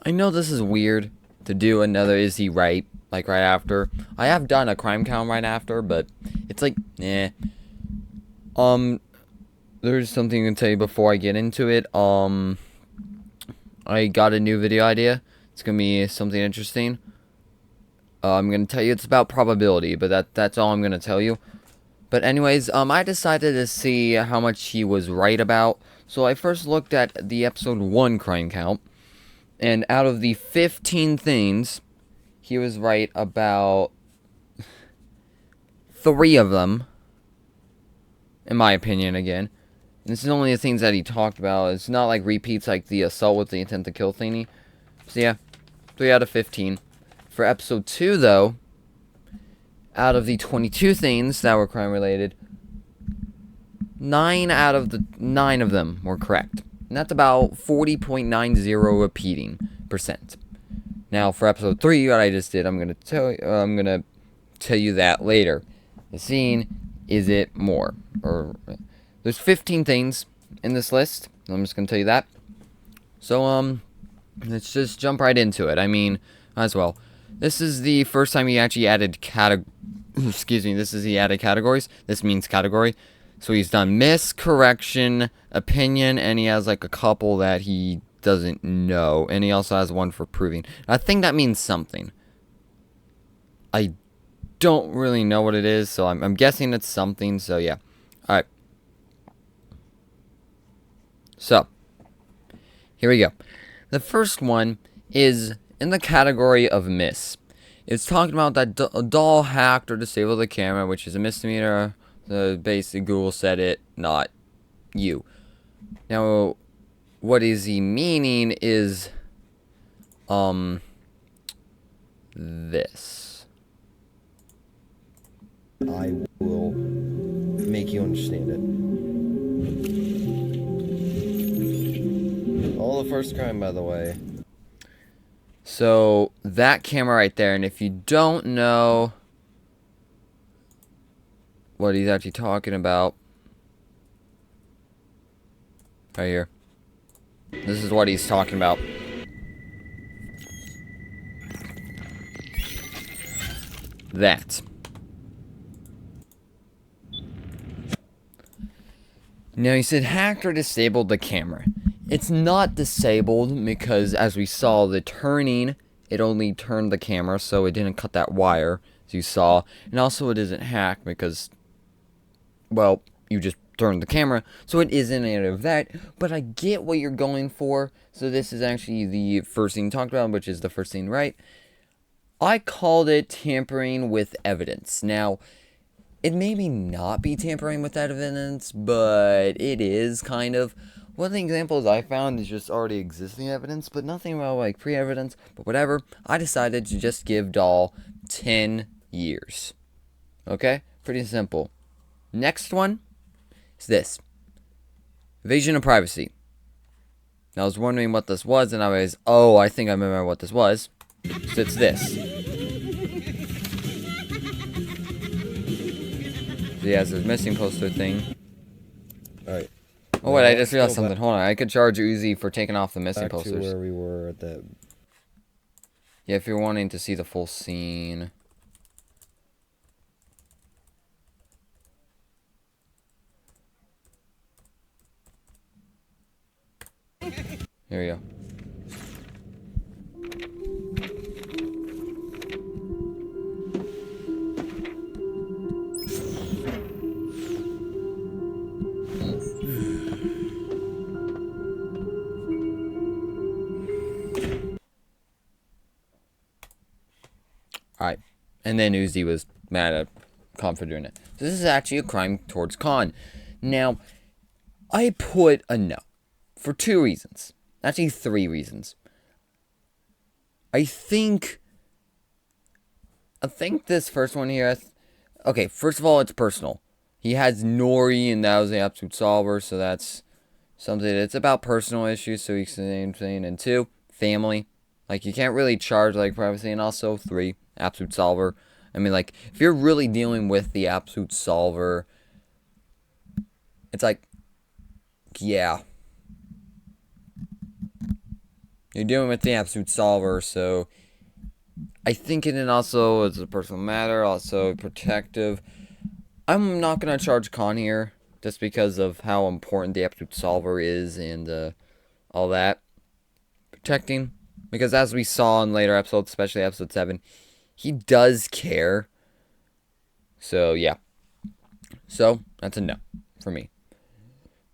I know this is weird to do another Is He Right, like right after. I have done a crime count right after, but it's like, eh. Um, there's something to tell you before I get into it. I got a new video idea. It's gonna be something interesting. I'm gonna tell you it's about probability, but that's all I'm gonna tell you. But anyways, I decided to see how much he was right about. So I first looked at the episode 1 crime count, and out of the 15 things, he was right about 3 of them, in my opinion, again. And this is only the things that he talked about. It's not like repeats like the assault with the intent to kill thingy. So yeah, 3 out of 15. For episode 2, though, out of the 22 things that were crime related, 9 out of the 9 of them were correct. And that's about 40.90 repeating percent. Now for episode 3, what I just did, I'm gonna tell you that later. The scene, is it more? Or there's 15 things in this list. I'm just gonna tell you that. So let's just jump right into it. I mean, as well. This is the first time he actually added excuse me, this is he added categories. This means category. So he's done miss, correction, opinion, and he has like a couple that he doesn't know. And he also has one for proving. I think that means something. I don't really know what it is, so I'm guessing it's something, so yeah. Alright. So, here we go. The first one is in the category of miss. It's talking about that a doll hacked or disabled the camera, which is a misdemeanor. Basically, Google said it, not you. Now, what is he meaning is, this. I will make you understand it. All the first crime, by the way. So, that camera right there, and if you don't know what he's actually talking about, right here. This is what he's talking about. That. Now he said hacked or disabled the camera. It's not disabled because as we saw the turning, it only turned the camera, so it didn't cut that wire, as you saw. And also it isn't hacked because, well, you just turned the camera, so it isn't any of that. But I get what you're going for. So this is actually the first thing talked about, which is the first thing right. I called it tampering with evidence. Now, it may not be tampering with evidence, but it is kind of. One of the examples I found is just already existing evidence, but nothing about like pre-evidence, but whatever. I decided to just give Doll 10 years. Okay? Pretty simple. Next one is this. Invasion of privacy. I was wondering what this was, and I was, oh, I think I remember what this was. So it's this. So yeah, it's this missing poster thing. Alright. Oh wait, I just realized something. Hold on, I could charge Uzi for taking off the missing posters. Back to where we were at that. Yeah, if you're wanting to see the full scene. Here we go. Alright. And then Uzi was mad at Khan for doing it. So this is actually a crime towards Khan. Now, I put a no. For 2 reasons. Actually, 3 reasons. I think this first one here. Okay, first of all, it's personal. He has Nori, and that was the absolute solver, so that's something. It's about personal issues, so he's saying. And 2, family. Like, you can't really charge, like, privacy. And also, 3, absolute solver. I mean, like, if you're really dealing with the absolute solver, it's like, yeah. You're dealing with the absolute solver, so I think it also is a personal matter, also protective. I'm not gonna charge con here, just because of how important the absolute solver is and all that. Protecting, because as we saw in later episodes, especially episode 7, he does care. So, yeah. So, that's a no for me.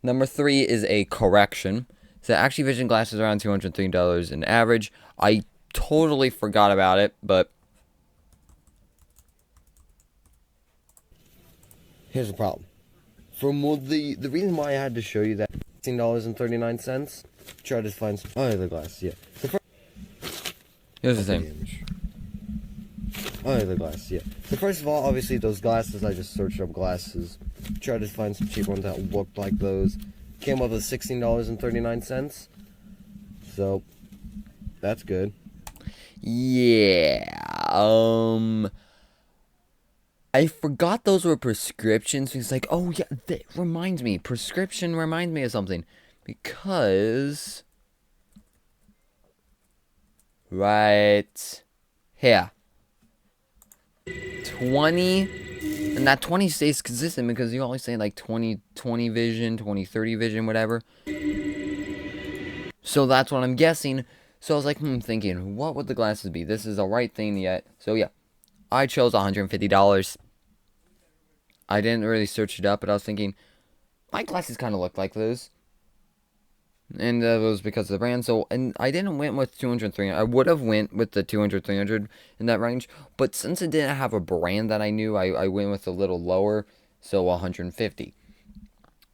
Number 3 is a correction. So, Actually Vision glasses around $203 in average. I totally forgot about it, but here's the problem. From the reason why I had to show you that $16.39, try to find some other glasses. Yeah. here's the thing. Other glasses. Yeah. So first of all, obviously those glasses, I just searched up glasses, tried to find some cheap ones that looked like those. Came up with $16.39. So that's good. Yeah. I forgot those were prescriptions. He's like, oh yeah, that reminds me. Prescription reminds me of something. Because right here. 20, and that 20 stays consistent because you always say like 20/20 vision, 20/30 vision, whatever. So that's what I'm guessing. So I was like, thinking, what would the glasses be? This is the right thing yet. So yeah, I chose $150. I didn't really search it up, but I was thinking, my glasses kind of look like those. And it was because of the brand. So, and I didn't went with 200, 300. I would have went with the 200, 300 in that range. But since it didn't have a brand that I knew, I went with a little lower. So 150.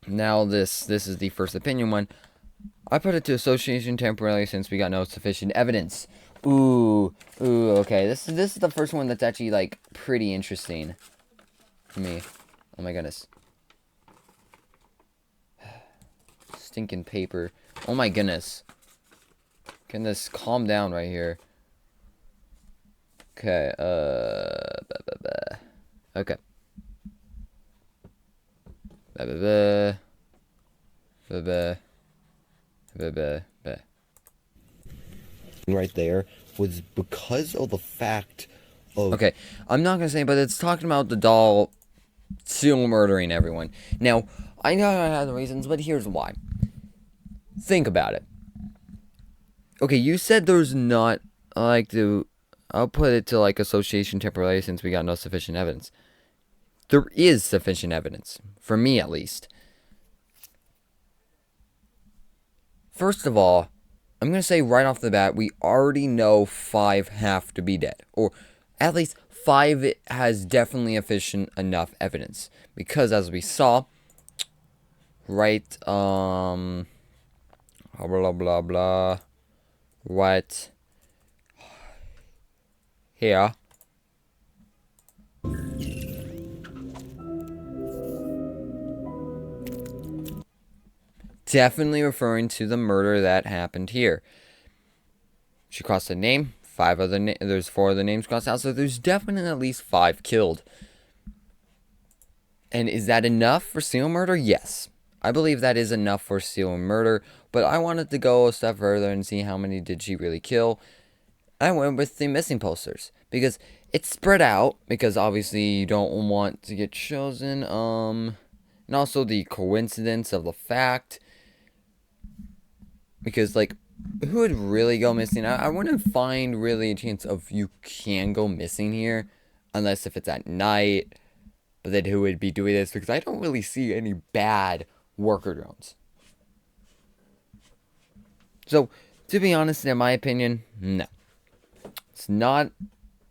Now this is the first opinion one. I put it to association temporarily since we got no sufficient evidence. Ooh, okay. This is the first one that's actually like pretty interesting to me. Oh my goodness. Stinking paper. Oh my goodness. Can this calm down right here? Okay, okay. Right there was because of the fact of. Okay, I'm not gonna say, but it's talking about the doll serial murdering everyone. Now, I know I have the reasons, but here's why. Think about it. Okay, you said there's not like the. I'll put it to like association temporarily since we got no sufficient evidence. There is sufficient evidence, for me at least. First of all, I'm going to say right off the bat, we already know 5 have to be dead. Or at least 5 has definitely efficient enough evidence. Because as we saw, right, blah, blah, blah, right here. Definitely referring to the murder that happened here. She crossed a name. 5 other there's 4 other names crossed out, so there's definitely at least 5 killed. And is that enough for serial murder? Yes. I believe that is enough for serial murder, but I wanted to go a step further and see how many did she really kill. I went with the missing posters because it's spread out, because obviously you don't want to get chosen. And also the coincidence of the fact, because like, who would really go missing? I wouldn't find really a chance of you can go missing here, unless if it's at night. But then who would be doing this? Because I don't really see any bad worker drones. So, to be honest, in my opinion, no. It's not.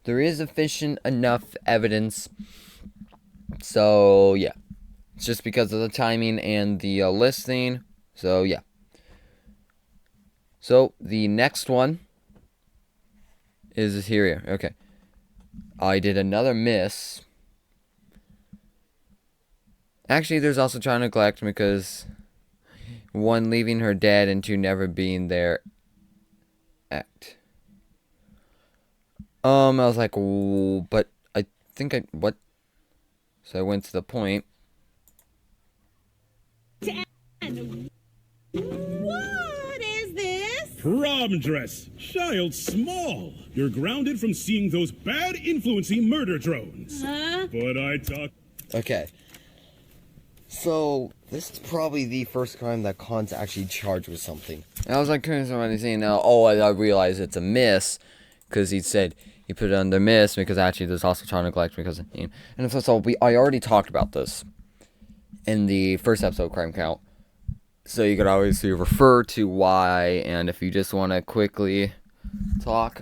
There is sufficient enough evidence. So, yeah. It's just because of the timing and the listing. So, yeah. So, the next one is here. Okay. I did another miss. Actually, there's also child neglect because 1, leaving her dead, and 2, never being there. Act. I was like, but I think what? So I went to the point. What is this? Try prom dress. Child small. You're grounded from seeing those bad influencing murder drones. But I talk. Okay. So, this is probably the first crime that Khan's actually charged with something. I was like, somebody saying, oh, I realized it's a miss, because he said he put it under miss because actually there's also child neglect because of name. And first of all, I already talked about this in the first episode of Crime Count, so you could obviously refer to why. And if you just want to quickly talk,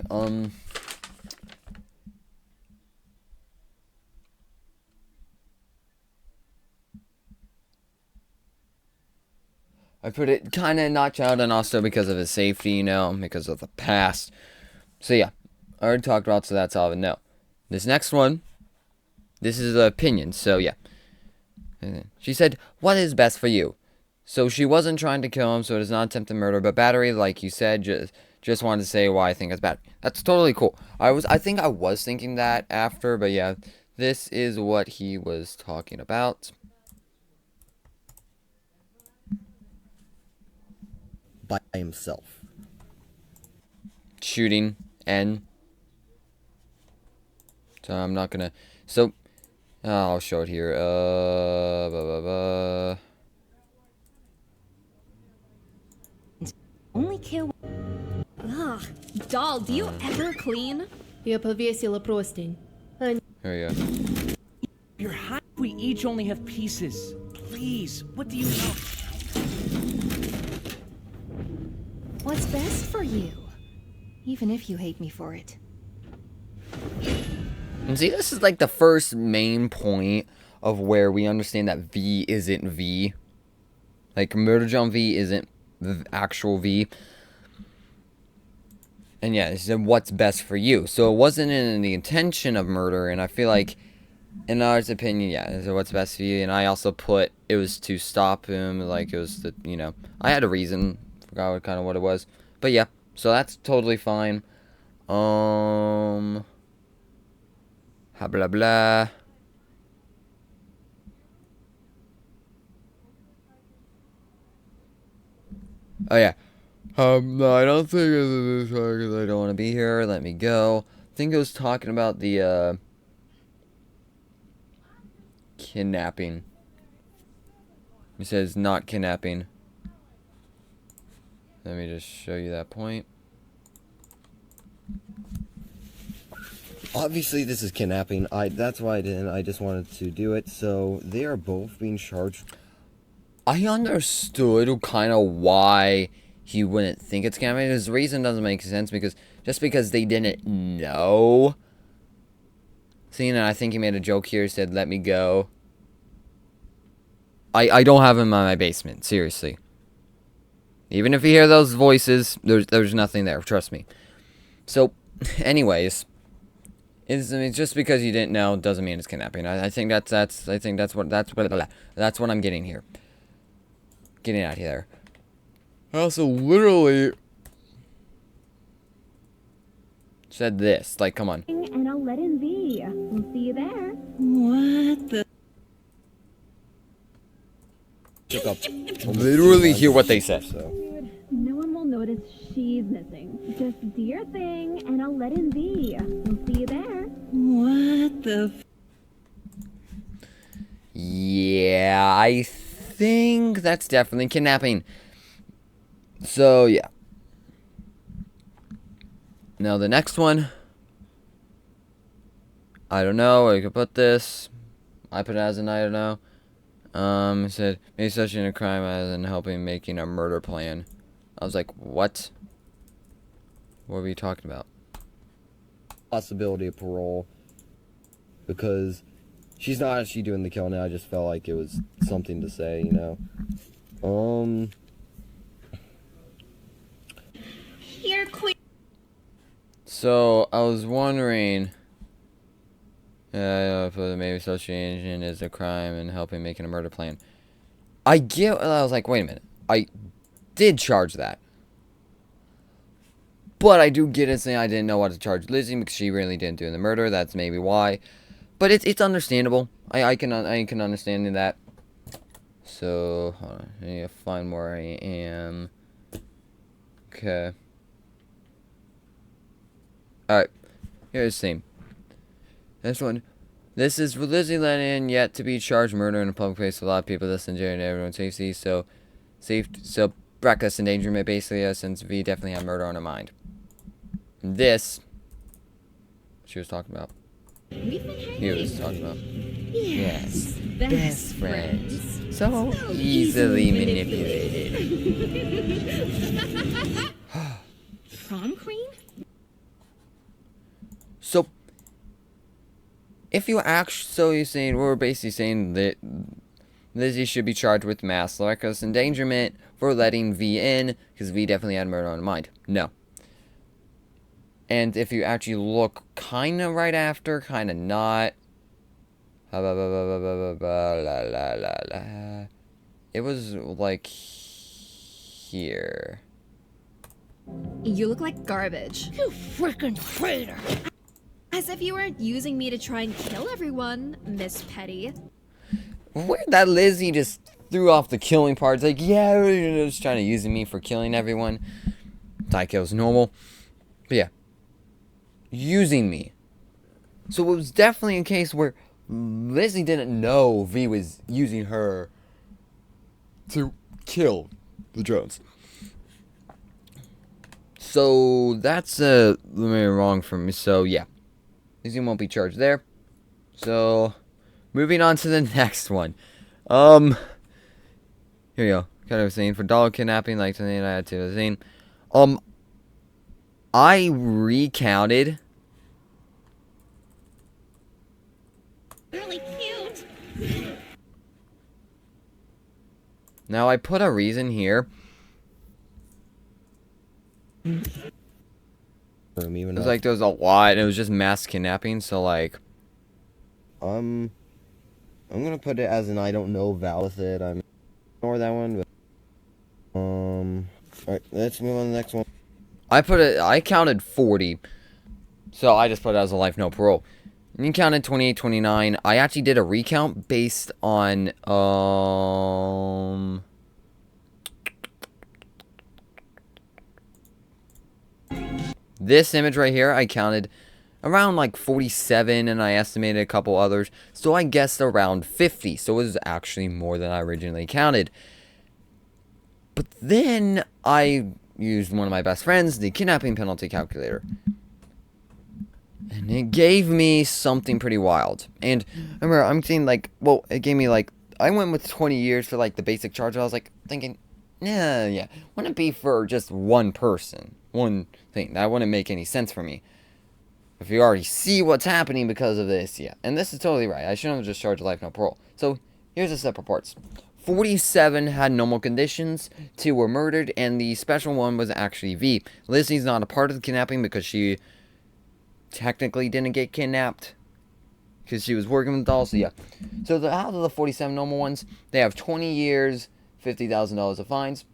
I put it kind of not child, and also because of his safety, you know, because of the past. So yeah, I already talked about, so that's all I would know. This next one, this is the opinion, so yeah. She said, what is best for you? So she wasn't trying to kill him, so it is not attempted murder, but battery, like you said, just wanted to say why I think it's bad. That's totally cool. I think I was thinking that after, but yeah, this is what he was talking about. By himself. Shooting, and so I'm not gonna, so I'll show it here. Only kill. Ugh, doll, do you ever clean? Я повесила простынь. Here we go. You're hot. We each only have pieces. Please, what do you know? What's best for you? Even if you hate me for it. And see, this is like the first main point of where we understand that V isn't V. Like, Murder John V isn't the actual V. And yeah, it said, what's best for you? So it wasn't in the intention of murder, and I feel like, in our opinion, yeah, it said, what's best for you? And I also put, it was to stop him, like, it was the, you know, I had a reason, forgot what, kind of what it was. But yeah, so that's totally fine. Blah, blah, blah. Oh, yeah. No, I don't think it's because I don't want to be here. Let me go. I think it was talking about the, kidnapping. It says not kidnapping. Let me just show you that point. Obviously, this is kidnapping. That's why I didn't. I just wanted to do it. So, they are both being charged. I understood kind of why he wouldn't think it's kidnapping. His reason doesn't make sense because just because they didn't know. See, and I think he made a joke here. He said, "Let me go." I don't have him in my basement. Seriously. Even if you hear those voices, there's nothing there. Trust me. So, anyways, just because you didn't know doesn't mean it's kidnapping. I think that's what I'm getting here. Getting out of here. I also literally said this. Like, come on. And I'll let in be. We'll see you there. What the? Took up Literally hear what they said. So. No one will notice she's missing. Just do your thing, and I'll let in be. We'll see you there. What the? Yeah, I think that's definitely kidnapping. So, yeah. Now, the next one. I don't know where I could put this. I put it as an I don't know. It said, maybe such a crime as in helping making a murder plan. I was like, what? What were you talking about? Possibility of parole. Because she's not actually doing the kill now. I just felt like it was something to say, you know. You're queen. So, I was wondering... maybe association is a crime and helping making a murder plan. I was like, wait a minute. I did charge that. But I do get it saying I didn't know what to charge Lizzie because she really didn't do the murder. That's maybe why. But it's understandable. I can understand that. So, hold on. I need to find where I am. Okay. Alright, here's the same. This one. This is for Lizzie Lennon yet to be charged murder in a public place with a lot of people that's endangering everyone's safety. So reckless endangerment basically, since V definitely had murder on her mind. This she was talking about. We've been He hanging. was talking about. Yes. Best friends. So easily manipulated. Prom queen? So, if you you're saying, we're basically saying that Lizzie should be charged with mass reckless endangerment for letting V in, because V definitely had murder on her mind. No. And if you actually look kind of right after, kind of not. It was like here. You look like garbage. You frickin' traitor! As if you were using me to try and kill everyone, Miss Petty. Weird that Lizzie just threw off the killing parts. Like, yeah, you're just trying to use me for killing everyone. Taiko's normal. But yeah. Using me. So it was definitely a case where Lizzie didn't know V was using her to kill the drones. So that's wrong for me. So yeah. Lizzie won't be charged there. So moving on to the next one. Here you go. Kind of saying for dollar kidnapping, like something I had to saying. I recounted. Really cute. Now I put a reason here. Even It was like there was a lot, and it was just mass kidnapping. So like, I'm gonna put it as an I don't know val with it. I'm ignore that one. But, alright, let's move on to the next one. I counted 40. So I just put it as a life no parole. And you counted 28, 29. I actually did a recount based on this image right here. I counted around like 47, and I estimated a couple others. So I guessed around 50. So it was actually more than I originally counted. But then I used one of my best friends, the kidnapping penalty calculator. And it gave me something pretty wild. And I remember, I'm seeing like, well, it gave me like, I went with 20 years for like the basic charge. I was like thinking, yeah, wouldn't it be for just one person? One thing. That wouldn't make any sense for me. If you already see what's happening because of this, yeah. And this is totally right. I shouldn't have just charged life no parole. So, here's the separate parts. 47 had normal conditions, 2 were murdered, and the special one was actually V. Lizzie's not a part of the kidnapping because she technically didn't get kidnapped because she was working with dolls. So yeah. So out of the 47 normal ones, they have 20 years, $50,000 of fines.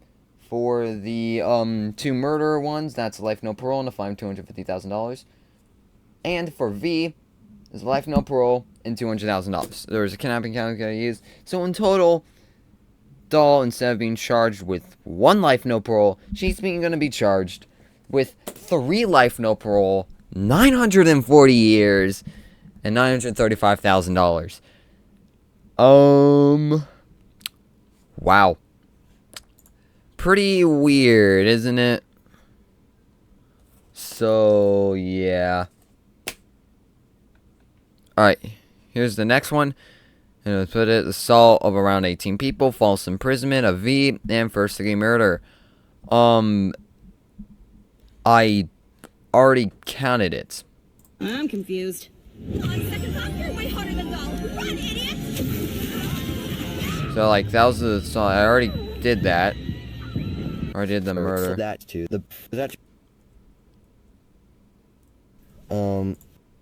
For the 2 murder ones, that's life no parole and a fine of $250,000. And for V, is life no parole and $200,000. There was a kidnapping calculator used. So in total, Doll, instead of being charged with 1 life no parole, she's going to be charged with 3 life no parole, 940 years, and $935,000. Wow. Pretty weird, isn't it? So, yeah. Alright, here's the next one. And let's put it, assault of around 18 people, false imprisonment of V, and first-degree murder. I already counted it. I'm confused. On second thought, you're way harder than Doll. Run, idiot! So, like, that was the song. I already did that. Or I did the So murder. that too.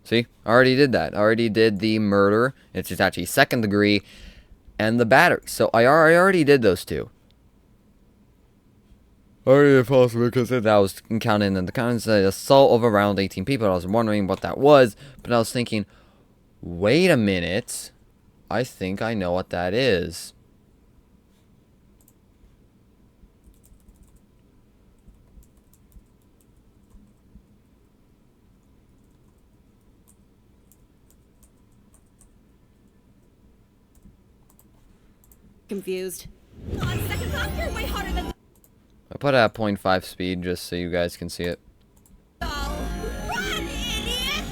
See? I already did that. I already did the murder. It's just actually second degree. And the battery. So, I already did those 2. Already possible because that was counted in the comments. The assault of around 18 people. I was wondering what that was. But I was thinking, wait a minute. I think I know what that is. Confused. On second thought, you're way hotter than I put it at 0.5 speed just so you guys can see it. Run, idiot!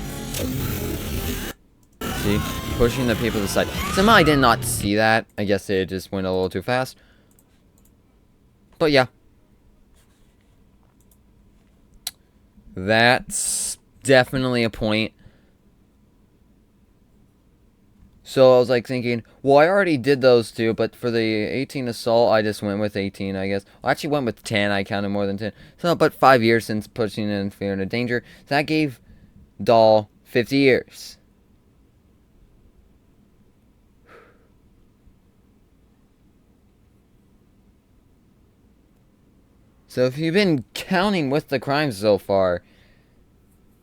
See? Pushing the people to the side. Somehow I did not see that. I guess it just went a little too fast. But yeah. That's definitely a point. So I was like thinking, well, I already did those two, but for the 18 assault, I just went with 18, I guess. Well, I actually went with 10. I counted more than 10. So, but 5 years since pushing in fear and danger. So that gave Doll 50 years. So if you've been counting with the crimes so far,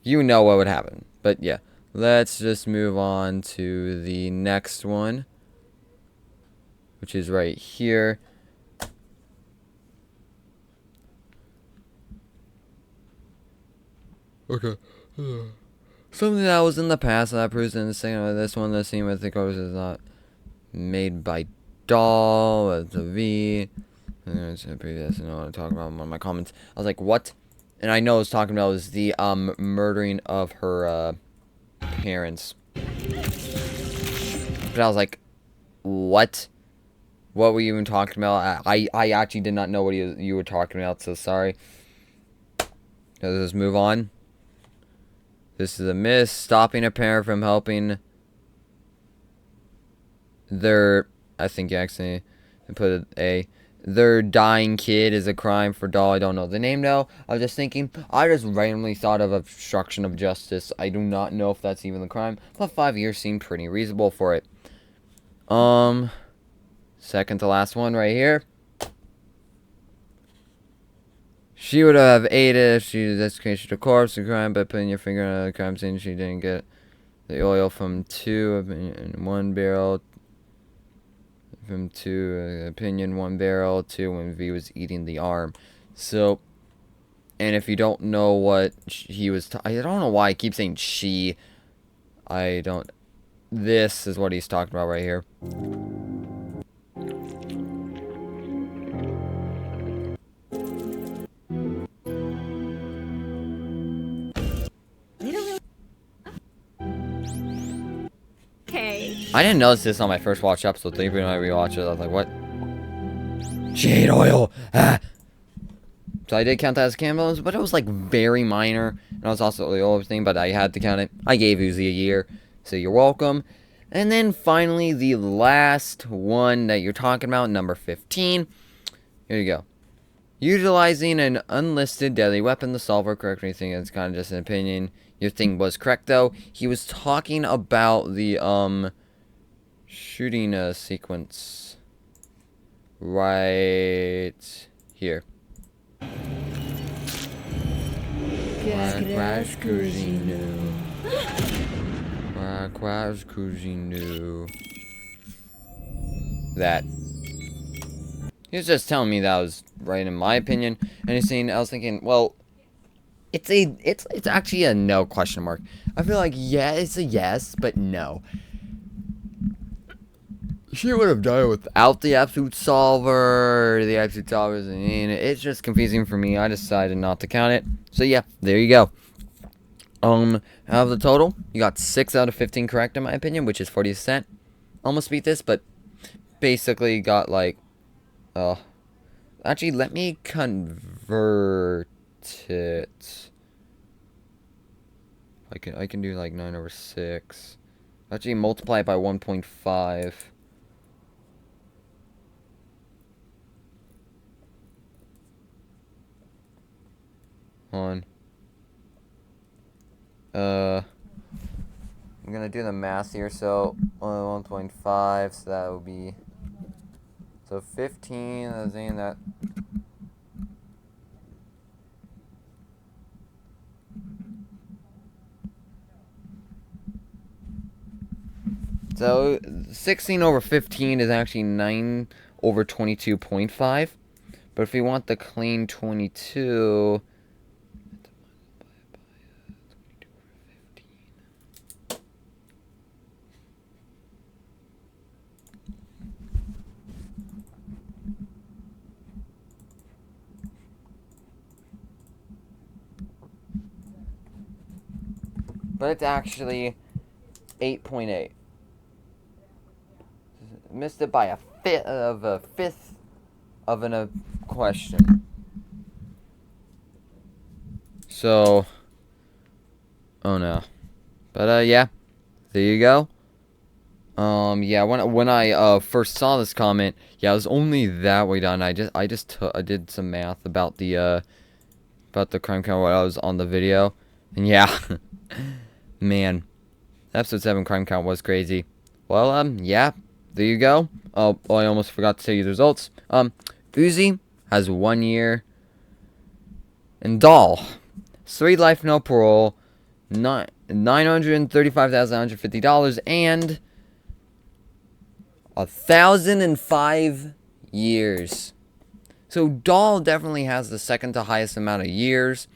you know what would happen. But yeah, let's just move on to the next one, which is right here. Okay. Something that was in the past that proves in the second of this one, the scene with the ghost is not made by Doll, it's a V. It's a previous, I want to talk about one of my comments. I was like, what? And I know I was talking about was the murdering of her parents. But I was like, what? What were you even talking about? I actually did not know what you were talking about, so sorry. Let's just move on. This is a miss. Stopping a parent from helping their, I think you actually put it A. Their dying kid is a crime for Doll. I don't know the name now. I was just thinking. I just randomly thought of obstruction of justice. I do not know if that's even the crime. But 5 years seemed pretty reasonable for it. Second to last one right here. She would have aided if she desecrated the corpse of crime by putting your finger on the crime scene. She didn't get the oil from 2 in 1 barrel. From 2 opinion 1 barrel 2 when V was eating the arm. So, and if you don't know what he was I don't know why I keep saying she. I don't. This is what he's talking about right here. Okay. I didn't notice this on my first watch episode 3, but when I rewatched it, I was like, what? Jade oil! Ah! So I did count that as candles, but it was like very minor. And I was also the oil thing, but I had to count it. I gave Uzi a year, so you're welcome. And then finally, the last one that you're talking about, number 15. Here you go. Utilizing an unlisted deadly weapon to solve or correct anything. It's kind of just an opinion. Your thing was correct, though. He was talking about the, shooting sequence. Right here. Crash cruising new. Crash cruising new. That. He was just telling me that was right in my opinion. And he's saying, I was thinking, well, it's actually a no question mark. I feel like, yeah, it's a yes, but no. She would have done it without the absolute solver. The absolute solver is it's just confusing for me. I decided not to count it. So yeah, there you go. Out of the total, you got 6 out of 15 correct in my opinion, which is 40%. Almost beat this, but basically got like, actually let me convert it. I can do like 9/6. Actually multiply it by 1.5. On. I'm gonna do the math here, so 1.5, so that would be, so 15, I was saying that, so 16 over 15 is actually 9 over 22.5, but if we want the clean 22, but it's actually 8.8. Missed it by a fifth of a question. So, oh no. But yeah, there you go. Yeah, when I first saw this comment, yeah, it was only that way down. I did some math about the crime count while I was on the video, and yeah, man, episode 7 crime count was crazy. Well, yeah, there you go. Oh, I almost forgot to tell you the results. Uzi has 1 year, and Doll, 3 life no parole, $935,150, and 1,005 years. So Doll definitely has the second to highest amount of years,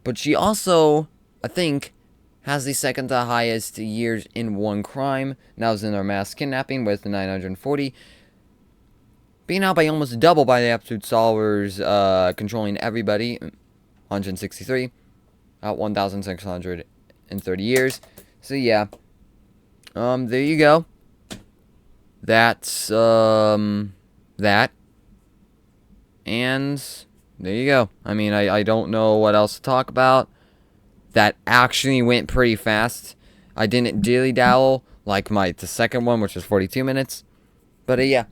but she also, I think, has the second to highest years in one crime. Now is in our mass kidnapping with 940, being out by almost double by the absolute solvers, controlling everybody, 163, out 1,630 years. So yeah, there you go. That's that, and there you go. I mean, I don't know what else to talk about. That actually went pretty fast. I didn't dilly-dally like the second one, which was 42 minutes. But yeah,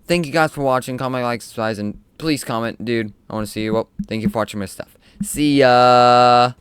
thank you guys for watching. Comment, like, subscribe, and please comment, dude. I want to see you. Well, thank you for watching my stuff. See ya.